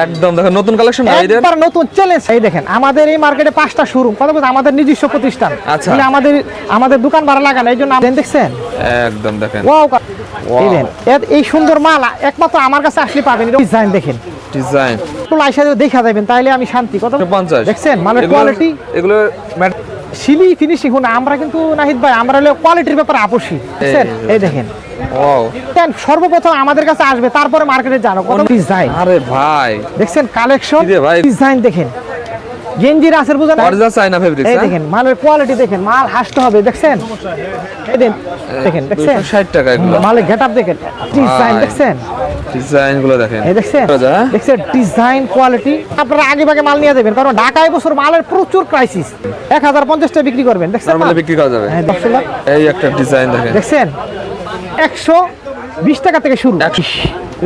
একদম দেখেন নতুন কালেকশন ভাই এদের একবার নতুন চ্যালেঞ্জ। এই দেখেন আমাদের এই মার্কেটে 5টা শোরুম, কথা বলতে আমাদের নিজস্ব প্রতিষ্ঠান। আচ্ছা। মানে আমাদের দোকান ভাড়া লাগানো, এই জন্য আপনি দেখছেন একদম দেখেন ওয়াও। এই দেখেন এই সুন্দর মাল একমাত্র আমার কাছে আসলে পাবেন। ডিজাইন দেখেন, ডিজাইন তো লাইসা দেখা যাবেন, তাইলে আমি শান্তি। কত 50 দেখছেন মালের কোয়ালিটি, এগুলো সিলি ফিনিশিং। আমরা কিন্তু নাহিদ ভাই আমরা হলো কোয়ালিটির ব্যাপারে আপোষী। দেখছেন এই দেখেন ওয়াও। সর্বপ্রথম আমাদের কাছে আসবে, তারপরে মার্কেটে জানো কত ডিজাইন। আরে ভাই দেখছেন কালেকশন, কি রে ভাই? ডিজাইন দেখেন, গেঞ্জি রাসেল বুঝেন, অরিজিনাল চায়না ফেব্রিক্স। এই দেখেন মালের কোয়ালিটি দেখেন, মাল হাসতে হবে। দেখছেন এই দেখেন দেখছেন 260 টাকা এগুলো। মালের গেটআপ দেখেন, ডিজাইন দেখছেন, ডিজাইন গুলো দেখেন, এই দেখছেন দেখছেন ডিজাইন কোয়ালিটি। আপনারা আগে ভাগে মাল নিয়ে যাবেন, কারণ ঢাকায় বছর মালের প্রচুর ক্রাইসিস। 1050 টাকা বিক্রি করবেন। দেখছেন নরমালি বিক্রি করা যাবে। হ্যাঁ 10 লাখ। এই একটা ডিজাইন দেখেন, দেখছেন 120 টাকা থেকে শুরু।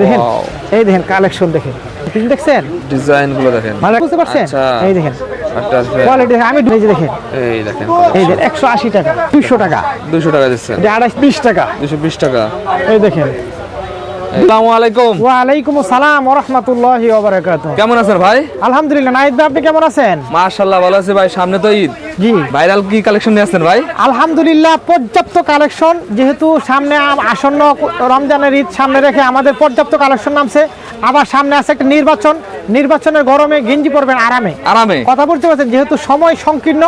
দেখেন এই দেখেন কালেকশন দেখেন, দেখছেন ডিজাইন গুলো দেখেন, মানে বুঝতে পারছেন? এই দেখেন একটা আছে কোয়ালিটি আমি এই যে দেখেন, এই দেখেন এই যে 180 টাকা, 200 টাকা, 200 টাকা দিচ্ছেন, এটা 220 টাকা, 220 টাকা। এই দেখেন। আসসালামু আলাইকুম। ওয়া আলাইকুম আসসালাম ওয়া রাহমাতুল্লাহি ওয়া বারাকাতুহু। কেমন আছেন ভাই? আলহামদুলিল্লাহ। নাহিদ ভাই আপনি কেমন আছেন? মাশাআল্লাহ ভালো আছি ভাই। সামনে তো ঈদ, জি ভাইরাল কি কালেকশন নিয়ে আসছেন ভাই? আলহামদুলিল্লাহ পর্যাপ্ত কালেকশন, যেহেতু সামনে আসন্ন রমজানের ঈদ সামনে রেখে আমাদের পর্যাপ্ত কালেকশন নামছে। আবার সামনে আছে একটা নির্বাচনের গরমে গেঞ্জি পরবেন আরামে আরামে। কথা বলতে পারছেন, যেহেতু সময় সংকীর্ণ,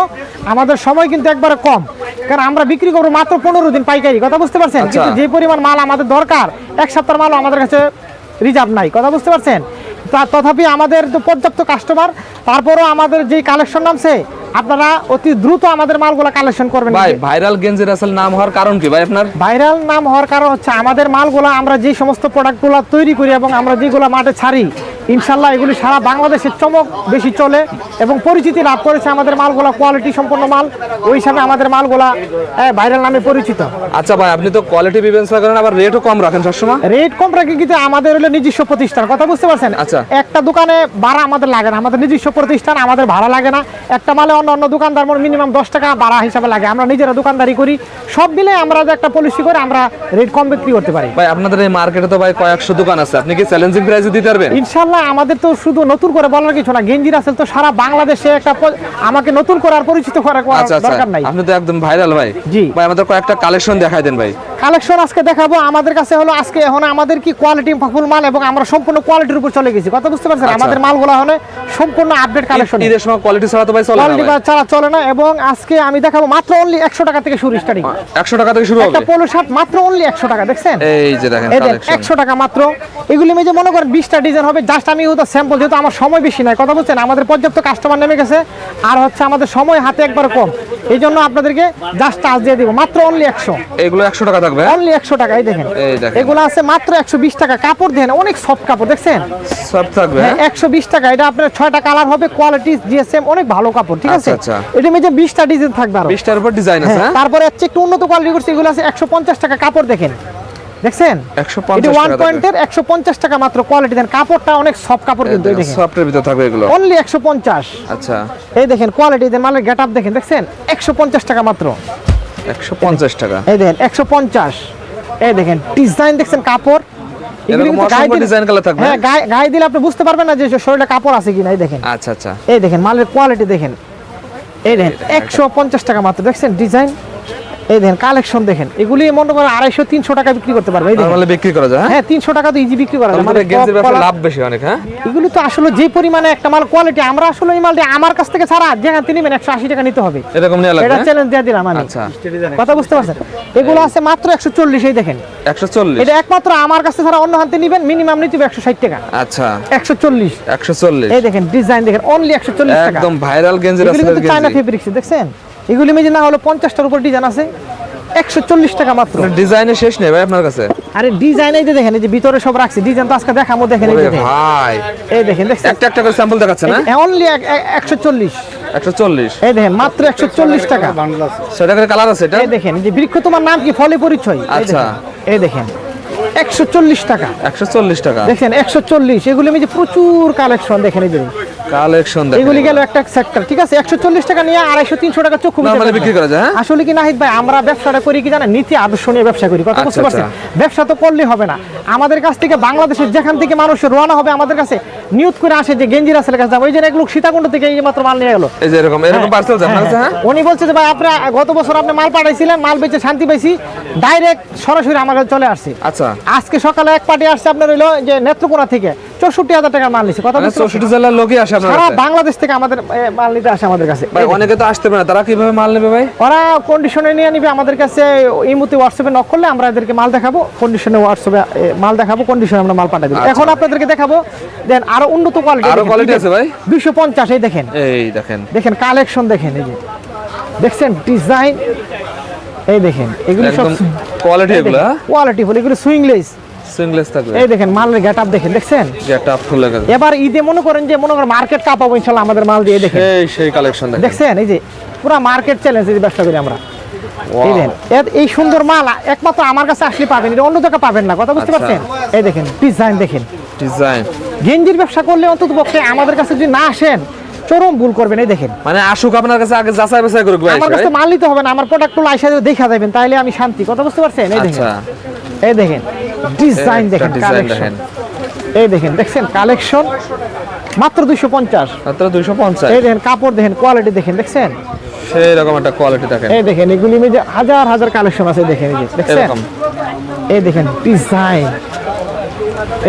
আমাদের সময় কিন্তু একবারে কম, কারণ আমরা বিক্রি করবো মাত্র 15 দিন পাইকারি। কথা বুঝতে পারছেন? আচ্ছা। কিন্তু যে পরিমাণ মাল আমাদের দরকার, এক সপ্তাহের মালও আমাদের কাছে রিজার্ভ নাই। কথা বুঝতে পারছেন? তথাপি আমাদের তো পর্যাপ্ত কাস্টমার, তারপরও আমাদের যে কালেকশন নামছে আপনারা অতি দ্রুত আমাদের মালগুলো কালেকশন করবেন। ভাই ভাইরাল গেঞ্জি রাসেল নাম হওয়ার কারণ কি ভাই আপনার? ভাইরাল নাম হওয়ার কারণ হচ্ছে আমাদের মালগুলো, আমরা যে সমস্ত প্রোডাক্টগুলো তৈরি করি এবং আমরা যেগুলো মাঠে ছাড়ি, ইনশাল্লাহ এগুলি সারা বাংলাদেশের চমক বেশি চলে এবং পরিচিতি লাভ করেছে। আমাদের মালগুলা কোয়ালিটি সম্পন্ন মাল, ওই হিসাবে আমাদের মালগুলা ভাইরাল নামে পরিচিত। আচ্ছা ভাই, আপনি তো কোয়ালিটি বিবেচনা করেন, আবার রেটও কম রাখেন সবসময়। রেট কম রাখি কিন্তু আমাদের হলো নিজস্ব প্রতিষ্ঠান। কথা বুঝতে পারছেন? আচ্ছা। একটা দোকানে ভাড়া আমাদের লাগে না, আমাদের নিজস্ব প্রতিষ্ঠান, আমাদের ভাড়া লাগে না। একটা মালে অন্য দোকানদার মিনিমাম 10 টাকা ভাড়া হিসাবে লাগে, আমরা নিজেরা দোকানদারি করি। সব মিলে আমরা যে একটা পলিসি করে আমরা রেট কম বিক্রি করতে পারি। ভাই আপনাদের এই মার্কেটে তো ভাই কয়েকশো দোকান আছে, আপনি কি চ্যালেঞ্জিং প্রাইসে দিতে পারবেন? ইনশাআল্লাহ। আমাদের তো শুধু নতুন করে বলার কিছু না, গেঞ্জি রাসেল তো সারা বাংলাদেশে একটা আমাকে নতুন করে আর পরিচিত করার দরকার নাই। আপনি তো একদম ভাইরাল ভাই। জি ভাই আমাদের কয়েকটা কালেকশন দেখাই দেন ভাই। কালেকশন আজকে দেখাবো। আমাদের কাছে হলো আজকে এখন আমাদের কি কোয়ালিটি ফুল মাল, এবং আমরা সম্পূর্ণ কোয়ালিটির উপর চলে গেছি। কথা বুঝতে পারছেন? আমাদের মালগুলো হলো সম্পূর্ণ আপডেট কালেকশন। ঈদের সময় কোয়ালিটি ছাড়া তো ভাই চলে না, কোয়ালিটি ছাড়া চলে না। এবং আজকে আমি দেখাবো মাত্র অনলি 100 টাকা থেকে শুরু, স্টার্টিং 100 টাকা থেকে শুরু হবে। একটা পোলো শার্ট মাত্র অনলি 100 টাকা। দেখছেন এই যে দেখেন কালেকশন 100 টাকা মাত্র। এগুলি মেজে মনে করেন 20টা ডিজাইন হবে, জাস্ট আমি ওটা স্যাম্পল, যেহেতু আমার সময় বেশি নাই। কথা বলছেন? আমাদের পর্যাপ্ত কাস্টমার নেমে গেছে, আর হচ্ছে আমাদের সময় হাতে একবার কম, এই জন্য আপনাদেরকে জাস্ট চার্জ দিয়ে দিব মাত্র অনলি 100। এগুলো 100 টাকা থাকবে, অনলি 100 টাকা। এই দেখেন এগুলো আছে মাত্র 120 টাকা। কাপড় দেখেন অনেক সফট কাপড়, দেখছেন সব থাকবে 120 টাকা। এটা আপনার 6টা কালার হবে, কোয়ালিটি জিএসএম অনেক ভালো কাপড়। ঠিক আছে? আচ্ছা। এটা মেজে 20টা ডিজাইন থাকবে, আর 20টার উপর ডিজাইন আছে। তারপরে হচ্ছে একটু উন্নত কোয়ালিটি করছে, এগুলো আছে 150 টাকা। কাপড় দেখেন, দেখছেন 150 এটা 1 টাকা পয়েন্টের 150 টাকা মাত্র। কোয়ালিটি দেন, কাপড়টা অনেক সফট কাপড় কিন্তু। এই দেখেন সফটের ভিতর থাকবে এগুলো অনলি 150। আচ্ছা। এই দেখেন কোয়ালিটি দেন, মালের গেটআপ দেখেন, দেখছেন 150 টাকা মাত্র। 150 টাকা। এই দেখেন 150। এই দেখেন ডিজাইন দেখছেন, কাপড় এগুলি কিন্তু গায়ে দিলে ডিজাইন কালার থাকবে। হ্যাঁ, গায়ে দিলে আপনি বুঝতে পারবেন না যে শরীরে কাপড় আছে কিনা। এই দেখেন আচ্ছা আচ্ছা। এই দেখেন মালের কোয়ালিটি দেখেন, এই দেখেন 150 টাকা মাত্র। দেখছেন ডিজাইন, এই দেখেন কালেকশন দেখেন। এগুলি মনে করেন 250-300 টাকা বিক্রি করতে পারবে। এই দেখেন নরমালি বিক্রি করা যায়। হ্যাঁ 300 টাকা তো ইজি বিক্রি করা যায়। মানে গেঞ্জির ব্যাপারে লাভ বেশি অনেক। হ্যাঁ এগুলি তো আসলে যে পরিমাণে একটা মাল কোয়ালিটি, আমরা আসলে এই মালটি আমার কাছ থেকে ছাড়া যেখানে তিনি 180 টাকা নিতে হবে, এরকম নিয়ে লাগবে। এটা চ্যালেঞ্জ দিয়ে দিলাম আমি। আচ্ছা। কথা বুঝতে পারছেন? এগুলো আছে মাত্র 140। এই দেখেন 140। এটা একমাত্র আমার কাছে ছাড়া অন্য হাতে নিবেন, মিনিমাম নিতে হবে 160 টাকা। আচ্ছা 140। 140। এই দেখেন ডিজাইন দেখেন অনলি 140 টাকা। একদম ভাইরাল গেঞ্জি এগুলি রাসেলের কিন্তু চায়না গেঞ্জি। ফেব্রিক্স, দেখছেন এগুলি মেজে না হলো 50টার উপর ডিজাইন আছে, 140 টাকা মাত্র। ডিজাইনের শেষ নেই ভাই আপনার কাছে? আরে ডিজাইন এই যে দেখেন, এই যে ভিতরে সব রাখছি ডিজাইন, তো আজকে দেখাবো। দেখেন এই যে দেখেন ভাই, এই দেখেন, দেখছেন একটা একটা করে স্যাম্পল দেখাচ্ছে না? অনলি 140। 140। এই দেখেন মাত্র 140 টাকা। সেটা করে কালার আছে এটা? এই দেখেন যে বৃক্ষ তোমার নাম কি, ফলে পরিচয়। আচ্ছা। এই দেখেন 140 টাকা। 140 টাকা। দেখেন 140। এগুলো আমি যে প্রচুর কালেকশন দেখেন, এই যে কালেকশন দেখেন এগুলি গেল একটা সেক্টর, ঠিক আছে। 140 টাকা নিয়ে 250-300 টাকা চক্ষু বুঝে নরমালি বেচবেন। বিক্রি করা যায়, হ্যাঁ? আসলে কি নাহিদ ভাই, আমরা ব্যবসাটা করি কি জানেন, নীতি আদর্শ নিয়ে ব্যবসা করি, কথা বুঝতে আচ্ছা, পারছেন? ব্যবসা তো করলে হবে না, আমাদের কাছ থেকে বাংলাদেশের যেখান থেকে মানুষ রওনা হবে আমাদের কাছে নিয়ত করে আসে যে গেঞ্জি রাসেলের কাছে যাবো। এই যে এক লোক সীতাকুণ্ড থেকে এই যে মাত্র মাল নিয়ে গেল, এই যে এরকম পার্সেল যান না, হ্যাঁ? উনি বলছে যে ভাই আপনার গত বছর আপনি মাল পাঠাইছিলেন, মাল বেচে শান্তি পাইছি, ডাইরেক্ট সরাসরি আমার কাছে চলে আসছে। আচ্ছা, আজকে সকালে এক পার্টি আসছে আপনার হইলো যে নেত্রকোনা থেকে 64,000 টাকার মাল নিছে, কথা বুঝতে পারছেন? 64 জেলার লোকই আসে আপনার সারা কাছে? বাংলাদেশ থেকে আমাদের মাল নিতে আসে আমাদের কাছে। ভাই অনেকে তো আসতে পারে না, তারা কিভাবে মাল নেবে ভাই? ওরা কন্ডিশনে নিয়ে নিবে আমাদের কাছে, এই মুহূর্তে হোয়াটসঅ্যাপে নক করলে আমরা এদেরকে মাল দেখাবো, কন্ডিশনে হোয়াটসঅ্যাপে মাল দেখাবো, কন্ডিশনে আমরা মাল পাঠাবো। আচ্ছা। এখন আপনাদেরকে দেখাবো দেন আরো উন্নত কোয়ালিটি, আরো কোয়ালিটি আছে ভাই? 250, এই দেখেন, এই দেখেন দেখেন কালেকশন দেখেন, এই যে দেখছেন ডিজাইন, এই দেখেন এগুলো সব একদম কোয়ালিটি, এগুলো কোয়ালিটি ফুল, এগুলো সুইংলেস, সিঙ্গলেস থাকবে। এই দেখেন মালের গেটআপ দেখেন, দেখছেন? যেটা ফুল লাগে এবার ঈদে মনে করেন মার্কেট কাঁপাবো ইনশাআল্লাহ আমাদের মাল দিয়ে, দেখেন সেই কালেকশন দেখেন। দেখছেন? এই যে পুরো মার্কেট চ্যালেঞ্জ এই যে ব্যবসা করি আমরা। Wow! এই দেখেন এই সুন্দর মাল একমাত্র আমার কাছে আসলে পাবেন, এটা অন্য জায়গায় পাবেন না, কথা বুঝতে আচ্ছা। পারছেন? এই দেখেন ডিজাইন দেখেন, ডিজাইন গেঞ্জির ব্যবসা করলে অন্তত পক্ষে আমাদের কাছে যদি না আসেন চরম ভুল করবেন। এই দেখেন মানে আসুক আপনার কাছে, আগে যাচাই বাছাই করুক ভাই। আমার কাছে মাল নিতে হবে না, আমার প্রোডাক্টগুলো আইসা যদি দেখা যাবেন তাহলে আমি শান্তি, কথা বুঝতে পারছেন? এই দেখেন, আচ্ছা, এই দেখেন ডিজাইন দেখেন, ডিজাইন কালেকশন দেখেন এই দেখেন, দেখছেন কালেকশন মাত্র 250, মাত্র 250। এই দেখেন কাপড় দেখেন, কোয়ালিটি দেখেন, দেখছেন? সেই রকম একটা কোয়ালিটি দেখেন। এই দেখেন এগুলি মধ্যে হাজার হাজার কালেকশন আছে, দেখেন এই যে দেখছেন? এরকম এই দেখেন ডিজাইন,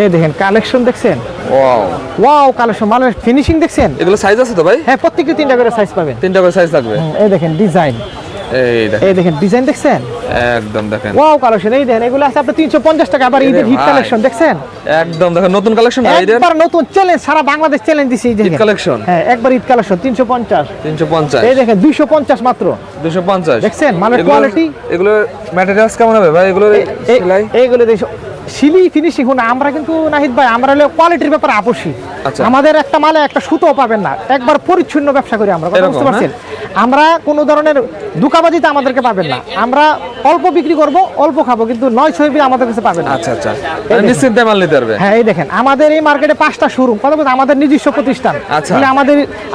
এই দেখেন কালেকশন দেখছেন? ওয়াও, ওয়াও কালেকশন, মালের ফিনিশিং দেখছেন? এগুলো সাইজ আছে তো ভাই? হ্যাঁ, প্রত্যেকটি 3টা করে সাইজ পাবেন। 3টা করে সাইজ থাকবে। এই দেখেন ডিজাইন, এই দেখেন এই দেখেন ডিজাইন দেখছেন? একদম দেখেন ওয়াও কালেকশন, এই দেখেন এগুলো আছে আপনার 350 টাকা। আবার ঈদের হিট ভাই। কালেকশন দেখছেন? একদম দেখেন নতুন কালেকশন ভাই এদের। একবার নতুন চ্যালেঞ্জ, সারা বাংলাদেশ চ্যালেঞ্জ দিছে এই ঈদ দেখেন। কালেকশন। হ্যাঁ, একবার ঈদ কালেকশন 350, 350 এই দেখেন 250 মাত্র, 250 দেখছেন? মালের এগুলোর- কোয়ালিটি, এগুলো ম্যাটেরিয়ালস কেমন হবে ভাই? এগুলো সেলাই এইগুলো দেখো সিলি ফিনিশিং। শুনুন আমরা কিন্তু নাহিদ ভাই আমরা হলো কোয়ালিটির ব্যাপারে আপোষী। আচ্ছা। আমাদের একটা মালে একটা সুতো পাবেন না, একবার পরিচ্ছন্ন ব্যবসা করি আমরা, কথা এরকম, বুঝতে পারছেন? হ্যাঁ? আমরা কোনো ধরনের দুকাবাজিতে আমাদেরকে পাবেন না, আমরা অল্প বিক্রি করব, অল্প খাবো, কিন্তু 9-6 আমাদের কাছে পাবেন না। আচ্ছা আচ্ছা, দেখেন। নিশ্চিন্তে মাল নিতে পারবে। হ্যাঁ, এই দেখেন আমাদের এই মার্কেটে 5টা শোরুম, কথা বলতে আমাদের নিজস্ব প্রতিষ্ঠান। আচ্ছা। বলে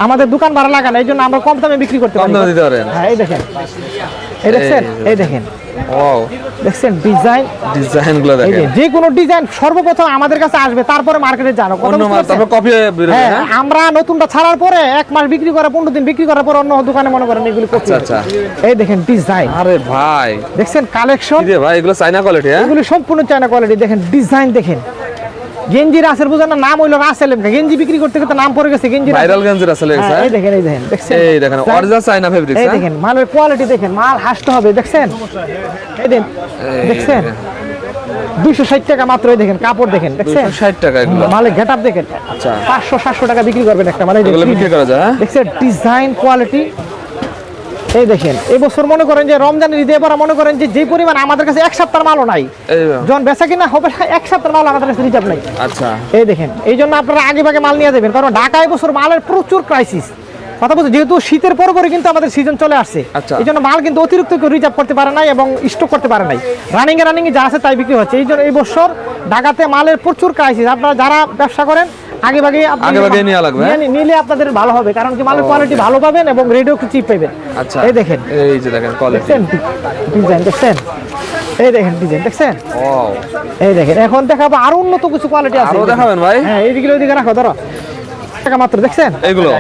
আমাদের দোকান ভাড়া লাগানো, এই জন্য আমরা কম দামে বিক্রি করতে কম পারি। দামে দিতে পারেন। হ্যাঁ, এই দেখেন, এই দেখছেন? এই দেখেন, ওয়াও, দেখছেন ডিজাইন, ডিজাইন গুলো এই যে দেখেন। যে কোনো ডিজাইন সর্বপ্রথম আমাদের কাছে আসবে, তারপরে মার্কেটে জানো, কথা অন্য বুঝতে মাল পারছেন? তারপর কপি বের হবে হ্যাঁ, না? আমরা নতুনটা ছাড়ার পরে 1 মাস বিক্রি করা, 15 দিন বিক্রি করার পর অন্য দোকানে মনে করেন এগুলি কপি। আচ্ছা, আচ্ছা। এই দেখেন ডিজাইন, আরে ভাই, দেখছেন কালেকশন, কি রে ভাই, এগুলো চাইনা কোয়ালিটি? হ্যাঁ, এগুলি সম্পূর্ণ চায়না কোয়ালিটি। দেখেন ডিজাইন দেখেন, গেঞ্জি রাসেল বুঝেন না, নাম হইলো রাসেল, গেঞ্জি বিক্রি করতে করতে নাম পড়ে গেছে গেঞ্জি রাসেল। ভাইরাল গঞ্জের আসলে হ্যাঁ, এই দেখেন, এই দেখেন, দেখছেন? এই দেখেন অরিজিনাল চাইনা ফেব্রিক্স। এই হ্যাঁ, দেখেন মালের কোয়ালিটি দেখেন, মাল হাসতে হবে, দেখছেন? এই দেখেন, দেখছেন? 260 টাকা মাত্র, এই দেখেন কাপড় দেখেন, দেখছেন? 260 টাকা এগুলো। মালের গেটআপ দেখেন, আচ্ছা। 500-700 টাকা বিক্রি করবেন একটা মাল। এই এগুলো দেখেন, বিক্রি করা যায়? হ্যাঁ, দেখছেন ডিজাইন কোয়ালিটি? এই দেখেন এই বছর মনে করেন যে রমজানের ঈদে এবার মনে করেন যে পরিমাণ আমাদের কাছে 1 সপ্তাহের মালও নাই, এই যখন বেচা কিনা হবে 1 সপ্তাহের মাল আমাদের কাছে রিজার্ভ নাই। আচ্ছা, এই দেখেন, এই জন্য আপনারা আগে ভাগে মাল নিয়ে যাবেন, কারণ ঢাকায় বছর মালের প্রচুর ক্রাইসিস, কথা বলতে যেহেতু শীতের পরে কিন্তু আমাদের সিজন চলে আসছে, আচ্ছা। এই জন্য মাল কিন্তু অতিরিক্ত কেউ রিজার্ভ করতে পারে নাই এবং স্টক করতে পারে নাই, রানিং এ যা আছে তাই বিক্রি হচ্ছে। এই জন্য এই বছর ঢাকাতে মালের প্রচুর ক্রাইসিস। আপনারা যারা ব্যবসা করেন আগে ভাগে নেওয়া লাগবে। নিলে আপনাদের ভালো হবে, কারণ কি মালের কোয়ালিটি ভালো পাবেন এবং রেডিও চিপ পাবেন। আচ্ছা, এই দেখেন, এই যে দেখেন কোয়ালিটি। দেখছেন ডিজাইন, দেখছেন? এই দেখেন ডিজাইন, দেখছেন? ওয়াও, এই দেখেন এখন দেখাবো আরো উন্নত কিছু কোয়ালিটি আছে। আরো এই দেখেন। দেখাবেন ভাই? হ্যাঁ, এইদিকে ওইদিকে রাখো, ধরো টাকা মাত্র, দেখছেন? এগুলো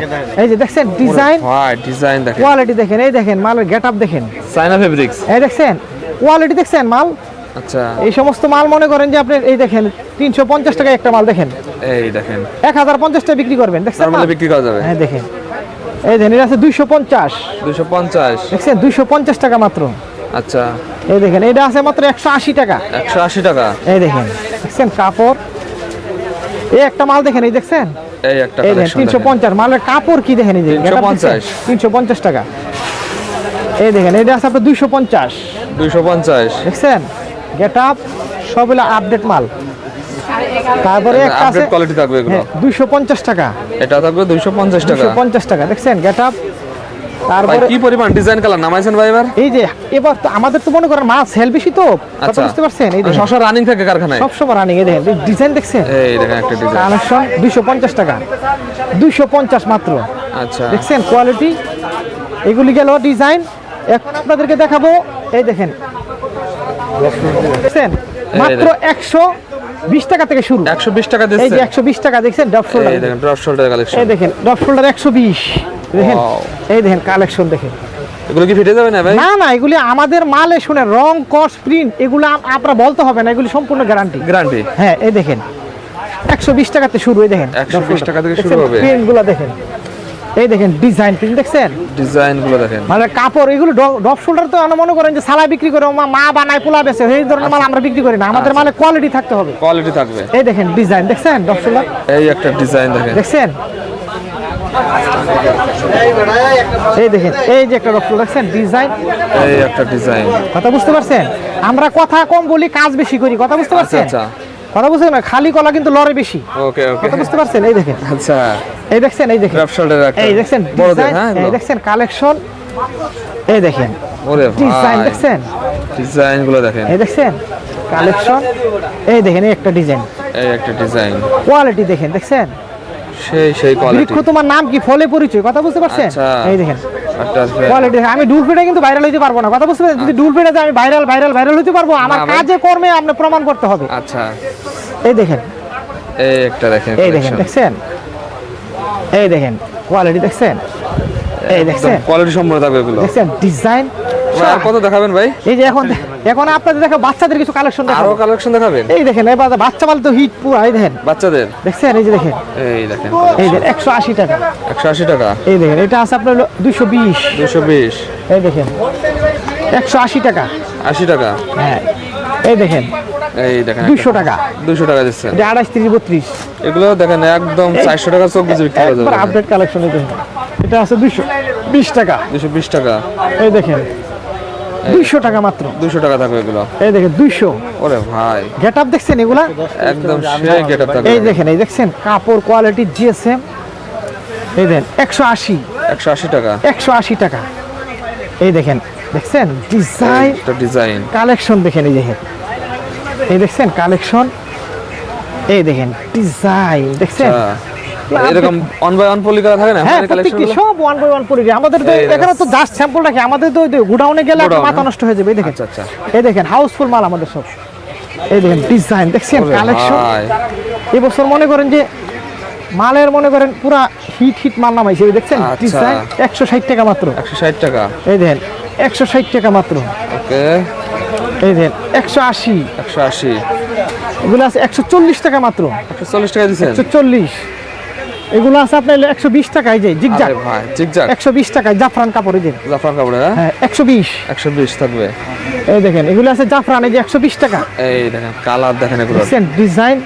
এই যে দেখছেন ডিজাইন ভাই, ডিজাইন দেখেন, কোয়ালিটি দেখেন, এই দেখেন মালের গেটআপ দেখেন, চাইনা ফেব্রিক্স। এই দেখছেন কোয়ালিটি, দেখছেন মাল? আচ্ছা, এই সমস্ত মাল মনে করেন যে আপনি এই দেখেন 350 টাকা একটা মাল, দেখেন এই দেখেন 1050 টাকা বিক্রি করবেন, দেখছেন? নরমালি বিক্রি করা যাবে। হ্যাঁ, দেখেন এই দেখেন এটা আছে 250, 250, দেখছেন 250 টাকা মাত্র। আচ্ছা, এই দেখেন এটা আছে মাত্র 180 টাকা, 180 টাকা। এই দেখেন, দেখছেন কাপড়? এই একটা মাল দেখেন, এই দেখছেন? এই একটা এই দেখেন কালেকশন দেখেন 350, মালের কাপড় কি দেখেন? এই যে 350, 350 টাকা। এই দেখেন এটা আছে আপনার 250, 250, দেখছেন? গেটআপ সব হলো আপডেট মাল। তারপরে একটা আছে আপডেট কোয়ালিটি থাকবে এগুলো। 250 টাকা, এটা থাকবে 250 টাকা। 250 টাকা, দেখছেন? গেটআপ তারপরে কি পরিমাণ ডিজাইন কালার নামাইছেন ভাই এবার? এই যে এবার তো আমাদের তো মনে করেন মাল সেল বেশি তো, কথা আচ্ছা। বুঝতে পারছেন? এই দেখেন সবসময় রানিং থাকে কারখানায়। সবসময় রানিং। এই দেখেন ডিজাইন দেখছেন, এই দেখেন একটা ডিজাইন। কালেকশন 250 টাকা, 250 মাত্র। আচ্ছা দেখছেন কোয়ালিটি, এগুলি গেল ডিজাইন। এখন আপনাদেরকে দেখাবো, এই দেখেন দেখছেন মাত্র 120 টাকা থেকে শুরু। 120 টাকা এই দিচ্ছে। যে 120 টাকা দেখছেন ড্রপ শোল্ডার। এই দেখেন ড্রপ শোল্ডার কালেকশন। এই দেখেন ড্রপ শোল্ডার 120 দেখেন। Wow. এই দেখেন কালেকশন দেখেন। এগুলো কি ফিটে যাবে না ভাই? না না, এগুলি আমাদের মালে শুনে রং কস্ট প্রিন্ট এগুলো আপনারা বলতে হবে না, এগুলি সম্পূর্ণ গ্যারান্টি। গ্যারান্টি। হ্যাঁ এই দেখেন 120 টাকাতে শুরু। এই দেখেন 120 টাকা থেকে শুরু হবে। প্রিন্টগুলো দেখেন, এই দেখেন ডিজাইন প্রিন্ট দেখছেন, ডিজাইন গুলো দেখেন। মানে কাপড় এগুলো ড্রপ শোল্ডার তো আমরা মনে করেন যে সালা বিক্রি করে মা বানায় পোলা বেছে, এই ধরনের মাল আমরা বিক্রি করি না। আমাদের মালে কোয়ালিটি থাকতে হবে। কোয়ালিটি থাকবে। এই দেখেন ডিজাইন দেখছেন ড্রপ শোল্ডার, এই একটা ডিজাইন দেখেন। দেখছেন এই দেখেন এই যে একটা ড্রপ শোল্ডার দেখছেন ডিজাইন, এই একটা ডিজাইন। কথা বুঝতে পারছেন? আমরা কথা কম বলি, কাজ বেশি করি, কথা বুঝতে আচ্ছা পারছেন? আচ্ছা কথা বুঝতে না, খালি কলা কিন্তু লড়ে বেশি, ওকে ওকে। কথা বুঝতে পারছেন? এই দেখেন, আচ্ছা এই দেখছেন, এই দেখেন ড্রপ শোল্ডার একটা। এই দেখছেন বড়দের ডিজাইন, হ্যাঁ এই এগুলো? দেখছেন কালেকশন, এই দেখেন ওরে ডিজাইন ভাই দেখছেন, ডিজাইন গুলো দেখেন। এই দেখছেন কালেকশন, এই দেখেন এই একটা ডিজাইন, এই একটা ডিজাইন। কোয়ালিটি দেখেন দেখছেন। সেই কোয়ালিটি। বৃক্ষ তোমার নাম কি, ফলে পরিচয়, কথা বুঝতে পারছেন? আচ্ছা এই দেখেন একটা কোয়ালিটি। আমি ডুল ফিটে কিন্তু ভাইরাল হইতে পারবো না, কথা বুঝতে পারছেন? যদি ডুল ফিটে আমি ভাইরাল হইতে পারবো, আমার না ভাই। কাজে কর্মে আপনি প্রমাণ করতে হবে। আচ্ছা এই দেখেন, এই একটা দেখেন। এই দেখেন দেখছেন, এই দেখেন কোয়ালিটি দেখছেন, এই দেখছেন কোয়ালিটি সম্পূর্ণ থাকবে এগুলো। দেখছেন ডিজাইন। ভাই, আর কত দেখাবেন ভাই? এই যে এখন আপনাদের দেখো বাচ্চাদের কিছু কালেকশন আরো দেখাবো। কালেকশন দেখাবেন? এই দেখেন এবার বাচ্চা মাল তো হিট পুরো। এই দেখেন বাচ্চাদের। দেখছেন, এই যে দেখেন, এই দেখেন এই দেখেন 180 টাকা। 180 টাকা। এই দেখেন এটা আছে আপনার হলো 220। 220। এই দেখেন 180 টাকা। 80 টাকা। হ্যাঁ এই দেখেন এই দেখেন 200 টাকা। 200 টাকা দিচ্ছেন। এটা 28 30 32 এগুলো দেখেন একদম 400 টাকা চোখ বুঝে বিক্রি করা একবার যাবে। Update collection. এই দেখেন এটা আছে 220 টাকা। 220 টাকা। এই দেখেন 200 টাকা মাত্র। 200 টাকা থাকবে এগুলো। এই দেখেন 200। ওরে ভাই গেটআপ দেখছেন এগুলা? একদম সেই গেটআপ থাকবে। এই দেখেন, এই দেখছেন কাপড় কোয়ালিটি জিএসএম। এই দেখেন 180 180 টাকা। 180 টাকা। এই দেখেন দেখছেন ডিজাইন একটা ডিজাইন। কালেকশন দেখেন, এই দেখেন এই দেখছেন কালেকশন, এই দেখেন ডিজাইন দেখছেন। এরকম অন বাই অন পলি করা থাকে না হ্যাঁ আমাদের প্রত্যেকটি কালেকশনগুলো? সব 1 বাই 1 পরি। আমাদের তো এই এখানে তো জাস্ট স্যাম্পল রাখি, আমাদের তো গোডাউনে গেলে একটা গোডাউন, মাথা নষ্ট হয়ে যাবে। এই দেখেন, আচ্ছা, আচ্ছা। এই দেখেন হাউসফুল মাল আমাদের সব। এই দেখেন ডিজাইন দেখছেন ওরে কালেকশন। ভাই। এই বছর মনে করেন যে মালের মনে করেন পুরা হিট মাল নামাইছে। এই দেখছেন আচ্ছা। ডিজাইন 160 টাকা মাত্র। 160 টাকা। এই দেখেন 160 টাকা মাত্র। ওকে। এই দেখেন 180। 180। এগুলো আছে 140 টাকা মাত্র। 140 টাকা দিচ্ছেন? 140। এগুলো আছে আপনার 120 টাকায়, যে জিগজাগ আরে ভাই জিগজাগ 120 টাকায় জাফরান কাপড়। এই যে জাফরান কাপড়ে হ্যাঁ? হ্যাঁ 120। 120 থাকবে। এই দেখেন এগুলো আছে জাফরান, এই যে 120 টাকা। এই দেখেন কালার দেখেন এগুলো। দেখছেন ডিজাইন,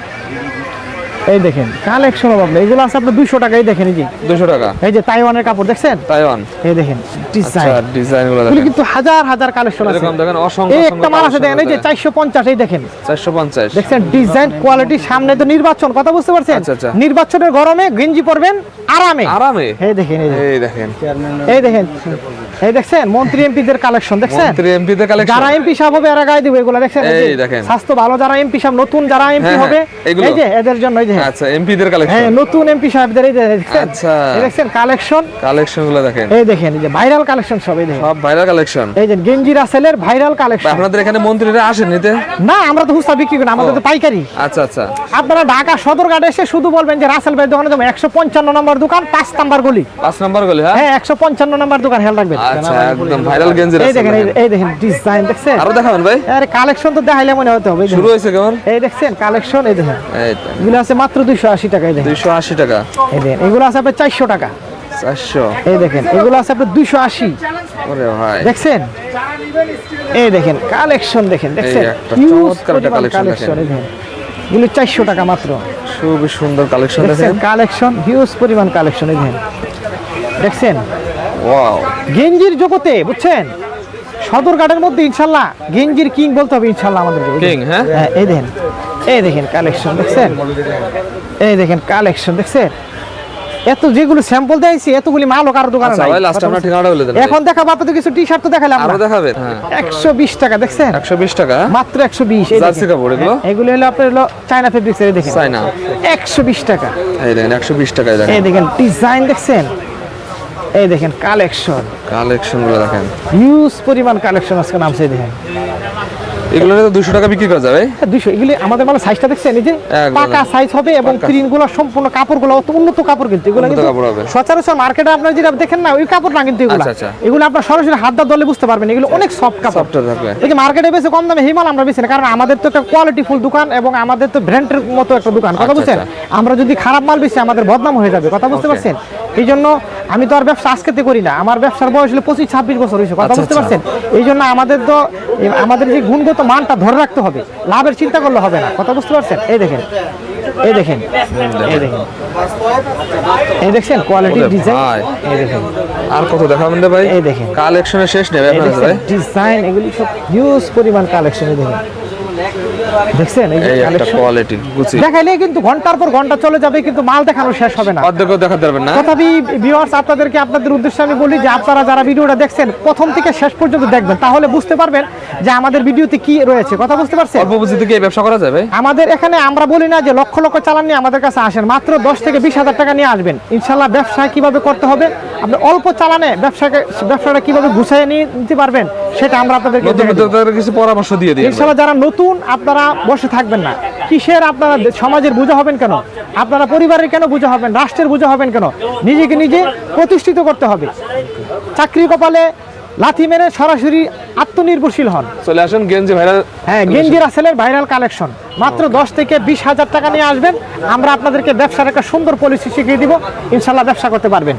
এই দেখেন কালেকশন হবে আপনার। এগুলো আছে আপনার 200 টাকা। এই দেখেন এই যে 200 টাকা। এই যে তাইওয়ানের কাপড় দেখছেন, তাইওয়ান। এই দেখেন ডিজাইন। আচ্ছা ডিজাইন গুলো এগুলো দেখেন। কিন্তু হাজার হাজার কালেকশন আছে। এরকম দেখেন অসংখ্য এই অসংখ্য একটা মাল আছে collection দেখেন, এই যে আছে। 450। এই দেখেন 450। দেখছেন ডিজাইন কোয়ালিটি। সামনে তো নির্বাচন, কথা বুঝতে পারছেন? আচ্ছা, আচ্ছা। নির্বাচনের গরমে গেঞ্জি পরবেন আরামে। আরামে। এই দেখেন, এই দেখেন, এই দেখেন এই দেখেন, এই দেখছেন মন্ত্রী এমপিদের কালেকশন দেখছেন। মন্ত্রী এমপিদের কালেকশন। যারা এমপি সাহেব হবে এরা গায়ে দিবে এগুলো দেখছেন। এই দেখেন। স্বাস্থ্য ভালো যারা এমপি সাহেব, নতুন যারা এমপি হ্যাঁ, হবে এগুলো? এই যে এদের জন্য। এই যে আচ্ছা এমপিদের কালেকশন। হ্যাঁ নতুন এমপি সাহেবদের এই যে দেখছেন। আচ্ছা। এই দেখছেন কালেকশন, কালেকশন গুলো দেখেন। এই দেখেন এই যে ভাইরাল কালেকশন সব। এই দেখেন সব ভাইরাল কালেকশন। এই যে গেঞ্জি রাসেলের ভাইরাল কালেকশন। আপনাদের এখানে মন্ত্রীরা আসেন নিতে? না আমরা তো হুস্তা বিক্রি করি না, আমাদের তো পাইকারি। আচ্ছা আচ্ছা। আপনারা ঢাকা সদরঘাটে এসে শুধু বলবেন যে রাসেল ভাই দোকানে যাবো, 155 নম্বর দোকান, 5 নাম্বার গলি। 5 নাম্বার গলি হ্যাঁ? হ্যাঁ 155 নম্বর দোকান, খেয়াল রাখবেন। আচ্ছা একদম ভাইরাল গেঞ্জি এই রাসেল দেখেন, দেখেন। এই দেখেন ডিজাইন দেখছেন। আরো দেখাবেন ভাই? আরে কালেকশন তো দেখাইলে মনে হতে হবে। এই দেখেন। শুরু হয়েছে কেমন? এই দেখছেন কালেকশন, এই দেখেন এই তো এগুলো আছে মাত্র 280 টাকা। এই দেখেন 280 টাকা। এই দেখেন এগুলো আছে আপনার 400 টাকা। 400। এই দেখেন এগুলো আছে আপনার 280। ওরে ভাই দেখছেন এই দেখেন কালেকশন দেখেন, দেখছেন একটা Huge চমৎকার একটা পরিমাণ collection collection, দেখেন। এই দেখেন এগুলো 400 টাকা মাত্র। খুবই সুন্দর কালেকশন দেখছেন দেখেন। কালেকশন, হিউজ পরিমাণ কালেকশন। এই দেখেন দেখছেন ওয়াও। গেঞ্জির জগতে বুঝছেন সদরঘাটের মধ্যে ইনশাল্লাহ গেঞ্জির কিং বলতে হবে ইনশাল্লাহ আমাদেরকে। কিং হ্যাঁ? হ্যাঁ এই দেখেন কালেকশন দেখছেন, এই দেখেন কালেকশন দেখছেন, এত যেগুলো স্যাম্পল দিয়েছি এতগুলি মালও কারো দোকানে আচ্ছা নাই। ভাই লাস্ট আমরা ঠিকানাটা বলে দেন এখন দেখাবো আপনাদের কিছু টি শার্ট তো দেখালাম আরো না। দেখাবেন হ্যাঁ 120 টাকা দেখছেন, 120 টাকা মাত্র 120। এই জার্সি দেখেন। কাপড় এগুলো? এগুলো হলো আপনার হলো চায়না ফেব্রিক্স এর দেখেন চায়না 120 টাকা। এই দেখেন 120 টাকায় এই দেখেন দেখেন ডিজাইন দেখছেন, এই দেখেন কালেকশন, কালেকশন গুলো দেখেন হিউজ পরিমাণ কালেকশন আজকে নামছে। এই দেখেন এগুলো নিয়ে তো 200 টাকা বিক্রি করা যাবে 200। এগুলি আমাদের মানে সাইজটা দেখছেন, এই যে একদম। পাকা সাইজ হবে এবং পাকা। প্রিন্টগুলো সম্পূর্ণ কাপড়গুলো অত উন্নত কাপড়, কিন্তু এগুলো উন্নত কিন্তু কাপড় হবে। সচরাচর মার্কেটে আপনারা যেটা দেখেন না ওই কাপড় না, কিন্তু এগুলো আচ্ছা, আচ্ছা। এগুলো আপনার সরাসরি হাত দা দলে বুঝতে পারবেন এগুলো অনেক সফট কাপড়। সফটওয়্যার থাকবে এই যে মার্কেটে বেশি কম দামে হিমাল আমরা বেশি না, কারণ আমাদের তো একটা কোয়ালিটি ফুল দোকান এবং আমাদের তো ব্র্যান্ডের মতো একটা দোকান, কথা আচ্ছা, বুঝছেন? আমরা যদি খারাপ মাল বেশি আমাদের বদনাম হয়ে যাবে, কথা বুঝতে Okay. পারছেন? এই জন্য আমি তো আর ব্যবসা আজকেতে করি না, আমার ব্যবসার বয়স হলো 25-26 বছর হয়েছে, কথা আচ্ছা, বুঝতে আচ্ছা। পারছেন? এই জন্য আমাদের তো আমাদের যে গুণগত মানটা ধরে রাখতে হবে, লাভের চিন্তা করলে হবে না, কথা বুঝতে পারছেন? এই দেখেন, এই দেখেন, এই দেখেন, এই দেখছেন কোয়ালিটি ওরে ডিজাইন, ভাই। এই দেখেন, আর কত দেখাবেন রে ভাই এই দেখেন। কালেকশনের শেষ নেবে এই আপনার কাছে দেখছেন ভাই ডিজাইন, এগুলি সব হিউজ পরিমাণ কালেকশন। এই দেখেন, দেখছেন এই যে এই একটা কালেকশন কোয়ালিটি গুচি দেখাইলে কিন্তু ঘন্টার পর ঘন্টা চলে যাবে, কিন্তু মাল দেখানো শেষ হবে না। অর্ধেক দেখাতে পারবেন না তথাপি ভিউয়ার্স আপনাদেরকে আপনাদের উদ্দেশ্যে আমি বলি যে আপনারা যারা ভিডিওটা দেখছেন প্রথম থেকে শেষ পর্যন্ত দেখবেন, তাহলে বুঝতে পারবেন যে আমাদের ভিডিওতে কি রয়েছে, কথা বুঝতে পারছেন? অল্প পুঁজি থেকে এই ব্যবসা করা যাবে আমাদের এখানে আমরা বলি না যে লক্ষ লক্ষ চালান নিয়ে আমাদের কাছে আসেন, মাত্র 10 থেকে 20,000 টাকা নিয়ে আসবেন, ইনশাল্লাহ ব্যবসা কিভাবে করতে হবে, আপনি অল্প চালানে ব্যবসাটা কিভাবে গুছিয়ে নিতে পারবেন সেটা আমরা আপনাদেরকে নতুন দেখাই দেব। উদ্যোক্তাদের কিছু পরামর্শ দিয়ে দিন ইনশাল্লাহ যারা নতুন আপনারা বসে থাকবেন না, কিসের আপনারা সমাজের বোঝা হবেন কেন, আপনারা পরিবারের কেন বোঝা হবেন, রাষ্ট্রের বোঝা হবেন কেন, নিজেকে নিজে প্রতিষ্ঠিত করতে হবে। চাকরি কপালে লাথি মেরে সরাসরি আত্মনির্ভরশীল হন। চলে আসেন গেঞ্জি ভাইরাল হ্যাঁ, গেঞ্জি রাসেলের ভাইরাল কালেকশন মাত্র 10 থেকে 20,000 টাকা নিয়ে আসবেন, আমরা আপনাদেরকে ব্যবসার একটা সুন্দর পলিসি শিখিয়ে দিব, ইনশাল্লাহ ব্যবসা করতে পারবেন।